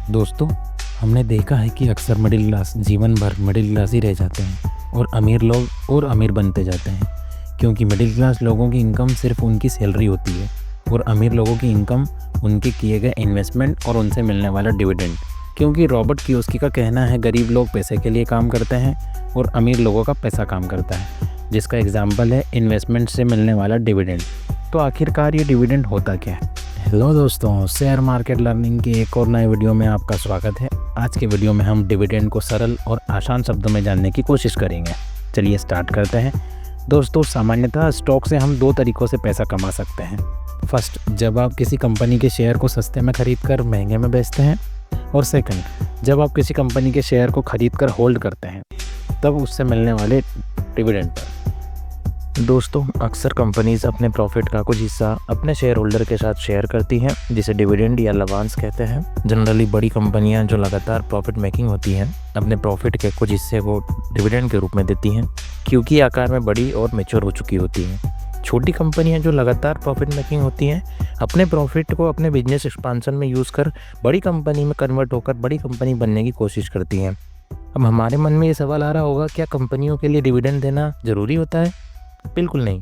दोस्तों, हमने देखा है कि अक्सर मिडिल क्लास जीवन भर मिडिल क्लास ही रह जाते हैं और अमीर लोग और अमीर बनते जाते हैं, क्योंकि मिडिल क्लास लोगों की इनकम सिर्फ उनकी सैलरी होती है और अमीर लोगों की इनकम उनके किए गए इन्वेस्टमेंट और उनसे मिलने वाला डिविडेंड। क्योंकि रॉबर्ट कियोसाकी का कहना है, गरीब लोग पैसे के लिए काम करते हैं और अमीर लोगों का पैसा काम करता है, जिसका एग्जाम्पल है इन्वेस्टमेंट से मिलने वाला डिविडेंड। तो आखिरकार ये डिविडेंड होता क्या है? हेलो दोस्तों, शेयर मार्केट लर्निंग के एक और नए वीडियो में आपका स्वागत है। आज के वीडियो में हम डिविडेंड को सरल और आसान शब्दों में जानने की कोशिश करेंगे। चलिए स्टार्ट करते हैं। दोस्तों, सामान्यतः स्टॉक से हम दो तरीक़ों से पैसा कमा सकते हैं। फर्स्ट, जब आप किसी कंपनी के शेयर को सस्ते में खरीद कर महंगे में बेचते हैं, और सेकंड, जब आप किसी कंपनी के शेयर को खरीद कर होल्ड करते हैं, तब उससे मिलने वाले डिविडेंड पर। दोस्तों, अक्सर कंपनीज अपने प्रॉफिट का कुछ हिस्सा अपने शेयर होल्डर के साथ शेयर करती हैं, जिसे डिविडेंड या लाभांश कहते हैं। जनरली बड़ी कंपनियां जो लगातार प्रॉफिट मेकिंग होती हैं, अपने प्रॉफिट के कुछ हिस्से को डिविडेंड के रूप में देती हैं, क्योंकि आकार में बड़ी और मैच्योर हो चुकी होती हैं। छोटी कंपनियां जो लगातार प्रॉफिट मेकिंग होती हैं, अपने प्रॉफिट को अपने बिजनेस एक्सपांशन में यूज़ कर बड़ी कंपनी में कन्वर्ट होकर बड़ी कंपनी बनने की कोशिश करती हैं। अब हमारे मन में ये सवाल आ रहा होगा, क्या कंपनियों के लिए डिविडेंड देना ज़रूरी होता है? बिल्कुल नहीं।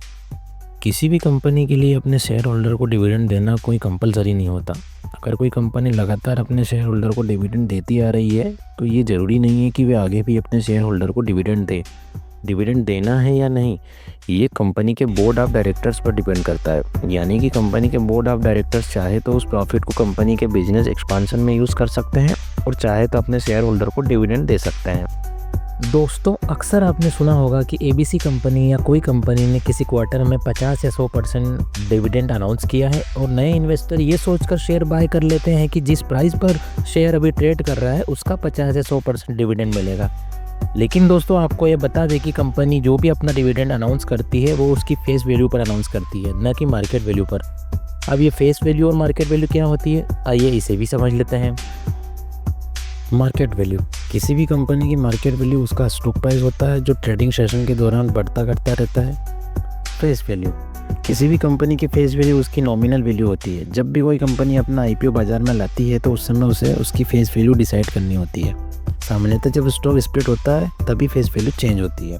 किसी भी कंपनी के लिए अपने शेयर होल्डर को डिविडेंड देना कोई कंपलसरी नहीं होता। अगर कोई कंपनी लगातार अपने शेयर होल्डर को डिविडेंड देती आ रही है, तो ये ज़रूरी नहीं है कि वे आगे भी अपने शेयर होल्डर को डिविडेंड दे। डिविडेंड देना है या नहीं, ये कंपनी के बोर्ड ऑफ डायरेक्टर्स पर डिपेंड करता है। यानी कि कंपनी के बोर्ड ऑफ डायरेक्टर्स चाहे तो उस प्रॉफिट को कंपनी के बिजनेस एक्सपांशन में यूज़ कर सकते हैं और चाहे तो अपने शेयर होल्डर को डिविडेंड दे सकते हैं। दोस्तों, अक्सर आपने सुना होगा कि एबीसी कंपनी या कोई कंपनी ने किसी क्वार्टर में 50 या 100% डिविडेंड अनाउंस किया है, और नए इन्वेस्टर ये सोचकर शेयर बाय कर लेते हैं कि जिस प्राइस पर शेयर अभी ट्रेड कर रहा है उसका 50 या 100% डिविडेंड मिलेगा। लेकिन दोस्तों, आपको ये बता दें कि कंपनी जो भी अपना डिविडेंड अनाउंस करती है, वो उसकी फेस वैल्यू पर अनाउंस करती है, न कि मार्केट वैल्यू पर। अब ये फेस वैल्यू और मार्केट वैल्यू क्या होती है, आइए इसे भी समझ लेते हैं। मार्केट वैल्यू, किसी भी कंपनी की मार्केट वैल्यू उसका स्टॉक प्राइस होता है, जो ट्रेडिंग सेशन के दौरान बढ़ता घटता रहता है। फेस वैल्यू, किसी भी कंपनी की फेस वैल्यू उसकी नॉमिनल वैल्यू होती है। जब भी कोई कंपनी अपना आईपीओ बाजार में लाती है, तो उस समय उसे उसकी फेस वैल्यू डिसाइड करनी होती है। सामान्यतः जब स्टॉक स्प्लिट होता है, तभी फेस वैल्यू चेंज होती है।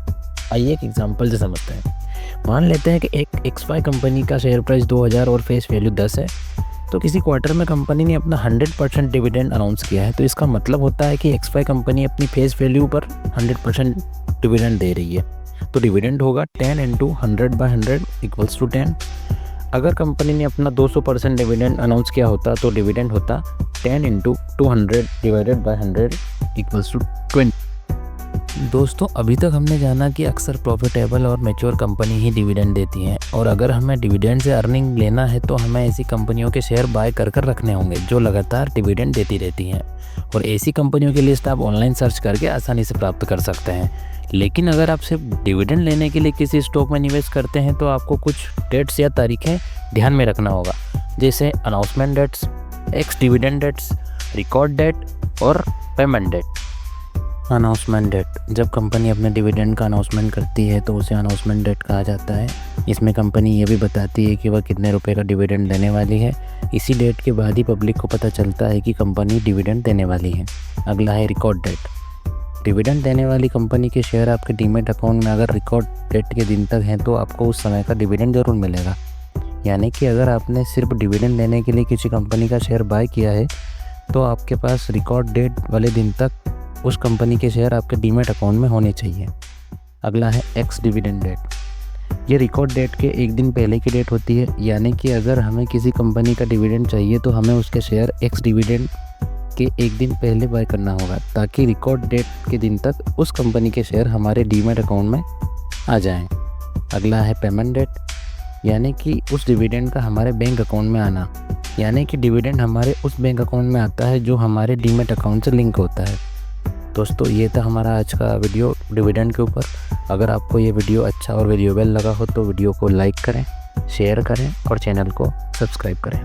आइए एक एग्जांपल से समझते हैं। मान लेते हैं कि एक XY कंपनी का शेयर प्राइस 2000 और फेस वैल्यू 10 है। तो किसी क्वार्टर में कंपनी ने अपना 100% डिविडेंड अनाउंस किया है, तो इसका मतलब होता है कि XY कंपनी अपनी फेस वैल्यू पर 100% डिविडेंड दे रही है। तो डिविडेंड होगा 10 × 100/100 = 10। अगर कंपनी ने अपना 200% डिविडेंड अनाउंस किया होता, तो डिविडेंड होता 10 × 200/100 = 20। दोस्तों, अभी तक हमने जाना कि अक्सर प्रॉफिटेबल और मैच्योर कंपनी ही डिविडेंड देती हैं, और अगर हमें डिविडेंड से अर्निंग लेना है तो हमें ऐसी कंपनियों के शेयर बाय कर रखने होंगे जो लगातार डिविडेंड देती रहती हैं। और ऐसी कंपनियों की लिस्ट आप ऑनलाइन सर्च करके आसानी से प्राप्त कर सकते हैं। लेकिन अगर आप सिर्फ डिविडेंड लेने के लिए किसी स्टॉक में निवेश करते हैं, तो आपको कुछ डेट्स या तारीखें ध्यान में रखना होगा, जैसे announcement dates, ex dividend dates, record date और पेमेंट डेट। अनाउंसमेंट डेट, जब कंपनी अपने डिविडेंड का अनाउंसमेंट करती है, तो उसे अनाउंसमेंट डेट कहा जाता है। इसमें कंपनी ये भी बताती है कि वह कितने रुपए का डिविडेंड देने वाली है। इसी डेट के बाद ही पब्लिक को पता चलता है कि कंपनी डिविडेंड देने वाली है। अगला है रिकॉर्ड डेट। डिविडेंड देने वाली कंपनी के शेयर आपके डीमैट अकाउंट में अगर रिकॉर्ड डेट के दिन तक हैं, तो आपको उस समय का डिविडेंड ज़रूर मिलेगा। यानी कि अगर आपने सिर्फ डिविडेंड लेने के लिए किसी कंपनी का शेयर बाय किया है, तो आपके पास रिकॉर्ड डेट वाले दिन तक उस कंपनी के शेयर आपके डीमैट अकाउंट में होने चाहिए। अगला है एक्स डिविडेंड डेट। ये रिकॉर्ड डेट के एक दिन पहले की डेट होती है। यानी कि अगर हमें किसी कंपनी का डिविडेंड चाहिए, तो हमें उसके शेयर एक्स डिविडेंड के एक दिन पहले बाय करना होगा, ताकि रिकॉर्ड डेट के दिन तक उस कंपनी के शेयर हमारे डीमैट अकाउंट में आ जाएं। अगला है पेमेंट डेट, यानी कि उस डिविडेंड का हमारे बैंक अकाउंट में आना। यानी कि डिविडेंड हमारे उस बैंक अकाउंट में आता है जो हमारे डीमैट अकाउंट से लिंक होता है। दोस्तों, ये था हमारा आज का वीडियो डिविडेंड के ऊपर। अगर आपको ये वीडियो अच्छा और वैल्यूएबल लगा हो, तो वीडियो को लाइक करें, शेयर करें और चैनल को सब्सक्राइब करें।